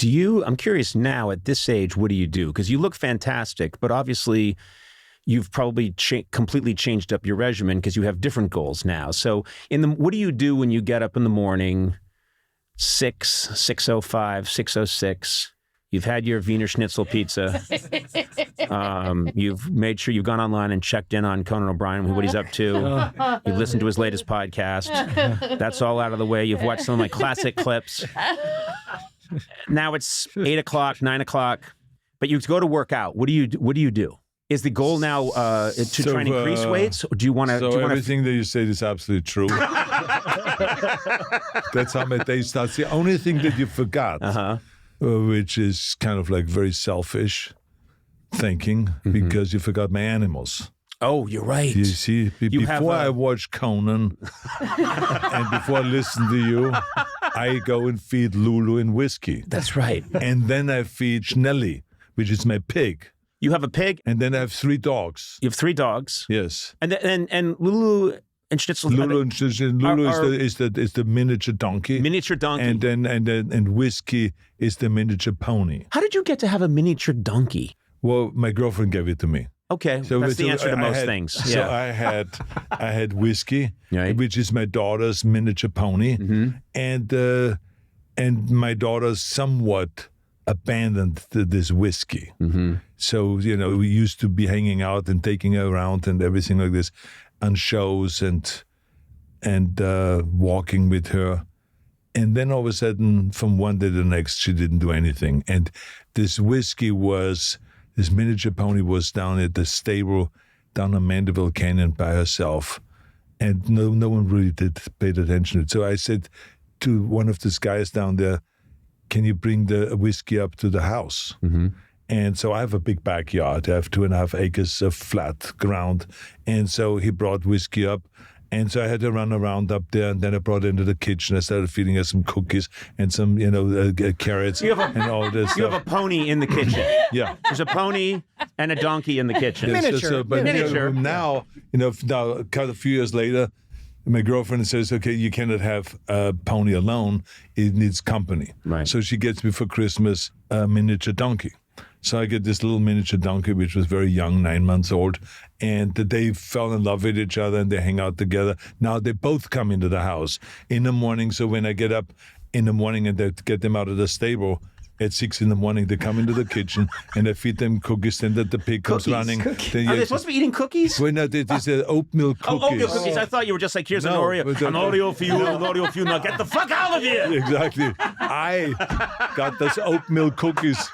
I'm curious now at this age, what do you do? Because you look fantastic, but obviously you've probably completely changed up your regimen because you have different goals now. So what do you do when you get up in the morning, 6:05, 6:06? You've had your Wiener Schnitzel pizza. You've made sure you've gone online and checked in on Conan O'Brien, what he's up to. You've listened to his latest podcast. That's all out of the way. You've watched some of my classic clips. Now it's 8 o'clock, 9 o'clock, but you go to work out. What do you do? Is the goal now to try and increase weights? Or do you want to? So everything that you said is absolutely true. That's how my day starts. The only thing that you forgot, which is kind of like very selfish thinking, because you forgot my animals. Oh, you're right. You see, before I watch Conan and before I listen to you, I go and feed Lulu and whiskey. That's right. And then I feed Schnelly, which is my pig. You have a pig? And then I have 3 dogs. You have 3 dogs? Yes. And Lulu and Schnitzel. Lulu is the miniature donkey. Miniature donkey. And whiskey is the miniature pony. How did you get to have a miniature donkey? Well, my girlfriend gave it to me. Okay, so that's the answer to most things. So I had whiskey, right, which is my daughter's miniature pony, and my daughter somewhat abandoned this whiskey. So we used to be hanging out and taking her around and everything like this, on shows and walking with her. And then all of a sudden, from one day to the next, she didn't do anything. And this miniature pony was down at the stable down on Mandeville Canyon by herself. And no one really paid attention to it. So I said to one of these guys down there, can you bring the whiskey up to the house? And so I have a big backyard. I have 2.5 acres of flat ground. And so he brought whiskey up. And so I had to run around up there, and then I brought her into the kitchen. I started feeding her some cookies and some, carrots and all this You stuff. have a pony in the kitchen. Yeah. There's a pony and a donkey in the kitchen. Miniature. But miniature. Now, a few years later, my girlfriend says, okay, you cannot have a pony alone. It needs company. Right. So she gets me for Christmas a miniature donkey. So I get this little miniature donkey, which was very young, 9 months old, and they fell in love with each other and they hang out together. Now they both come into the house in the morning. So when I get up in the morning and they get them out of the stable at 6 a.m, they come into the kitchen and I feed them cookies. Then the pig comes running. Are they supposed to be eating cookies? Well, no, these are oatmeal cookies. Oatmeal cookies. I thought you were just like, here's an Oreo. An Oreo for you, an Oreo for you. Now get the fuck out of here. Exactly. I got this oatmeal cookies.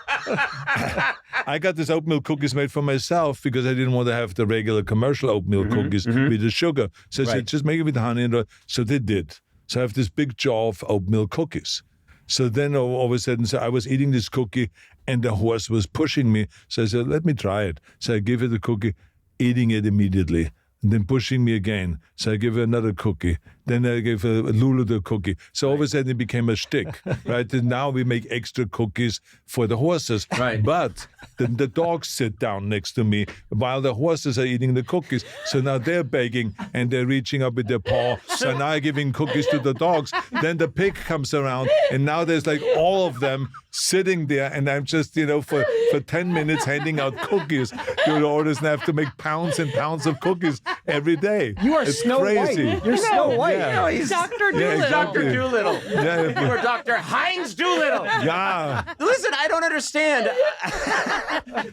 I got this oatmeal cookies made for myself because I didn't want to have the regular commercial oatmeal cookies with the sugar. So I said, just make it with honey. So they did. So I have this big jar of oatmeal cookies. So then all of a sudden, I was eating this cookie and the horse was pushing me. So I said, let me try it. So I gave her the cookie, eating it immediately. And then pushing me again. So I gave her another cookie. Then I gave her Lulu the cookie. So all of a sudden it became a shtick, right? And now we make extra cookies for the horses. Right. But the dogs sit down next to me while the horses are eating the cookies. So now they're begging and they're reaching up with their paw. So now I'm giving cookies to the dogs. Then the pig comes around and now there's like all of them sitting there and I'm just, for 10 minutes handing out cookies to the orders and I have to make pounds and pounds of cookies every day. You are it's Snow crazy. White. You're Snow White. No, he's Dr. Doolittle. exactly. Dr. Doolittle. Yeah. You are Dr. Heinz Doolittle. Yeah. Listen, I don't understand.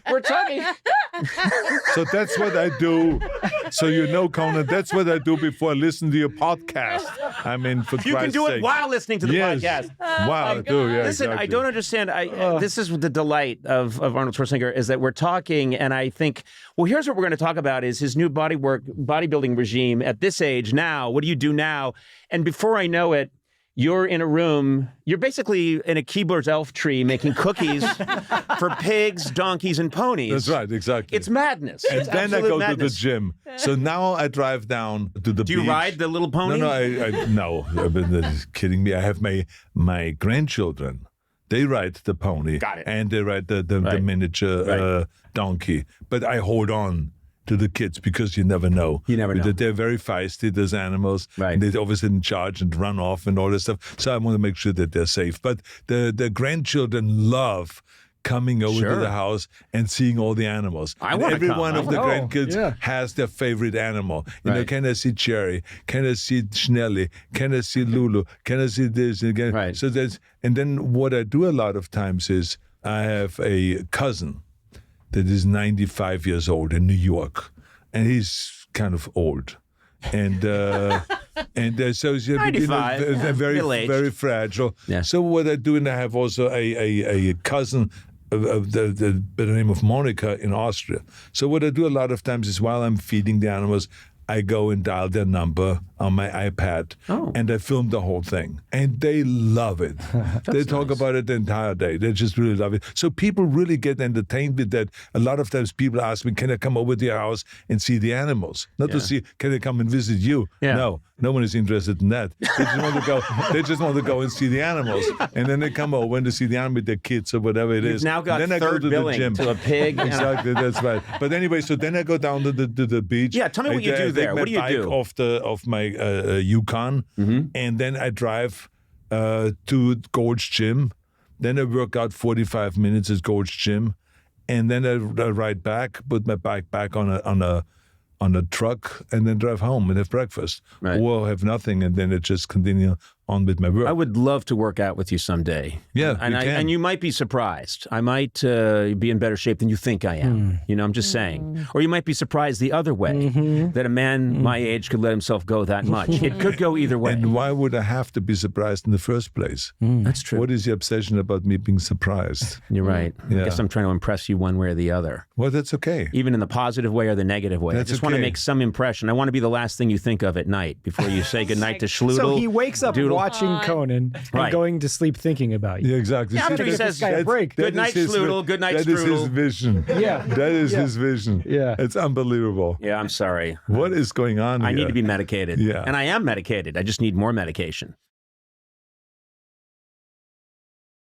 We're talking. So that's what I do. So Conan, that's what I do before I listen to your podcast. I mean, for You can do it while listening to the podcast. Wow, I do. Yeah, Listen, exactly. I don't understand. This is the delight of Arnold Schwarzenegger is that we're talking, and I think, well, here's what we're going to talk about is his new bodybuilding regime at this age now. What do you do now? And before I know it, you're in a room, you're basically in a Keebler's elf tree making cookies for pigs, donkeys, and ponies. That's right, exactly. It's madness. And It's then I go madness. to the gym. So now I drive down to the beach. Do you ride the little pony? No. You're kidding me. I have my grandchildren. They ride the pony. Got it. And they ride the miniature donkey. But I hold on to the kids because you never know. You never know. They're very feisty, those animals. Right. And they're always in charge and run off and all this stuff. So I want to make sure that they're safe. But the grandchildren love coming over to the house and seeing all the animals. Every one of the grandkids has their favorite animal. You know, can I see Cherry? Can I see Schnelly? Can I see Lulu? Can I see this? Again? Right. So and then what I do a lot of times is I have a cousin that is 95 years old in New York, and he's kind of old. And so he's 95, very fragile. Yeah. So what I do, and I have also a cousin of the name of Monica in Austria. So what I do a lot of times is while I'm feeding the animals, I go and dial their number on my iPad, and I film the whole thing. And they love it. They talk about it the entire day. They just really love it. So people really get entertained with that. A lot of times people ask me, can I come over to your house and see the animals? Not to see, can I come and visit you? No, no one is interested in that. They just want to go. They just want to go and see the animals. And then they come over and to see the animal with their kids or whatever it is. Now got then third billing to a pig. Exactly, that's right. But anyway, so then I go down to the beach. Yeah, tell me what you do there. What do you do? Off my Yukon, and then I drive to Gold's Gym. Then I work out 45 minutes at Gold's Gym, and then I ride back, put my bike back on a truck, and then drive home and have breakfast, or have nothing, and then I just continue on with my work. I would love to work out with you someday. Yeah, and you might be surprised. I might be in better shape than you think I am. You know, I'm just saying. Or you might be surprised the other way, that a man my age could let himself go that much. It could go either way. And why would I have to be surprised in the first place? That's true. What is the obsession about me being surprised? You're right. Yeah. I guess I'm trying to impress you one way or the other. Well, that's okay. Even in the positive way or the negative way. That's I just want to make some impression. I want to be the last thing you think of at night before you say goodnight to Schloodle. So he wakes up watching Conan and going to sleep thinking about you. Yeah, exactly. After he says, good night, Schloodle, good night, Strudel. That is his vision. That is his vision. Yeah. It's unbelievable. Yeah, I'm sorry. What is going on here? I need to be medicated. Yeah. And I am medicated. I just need more medication.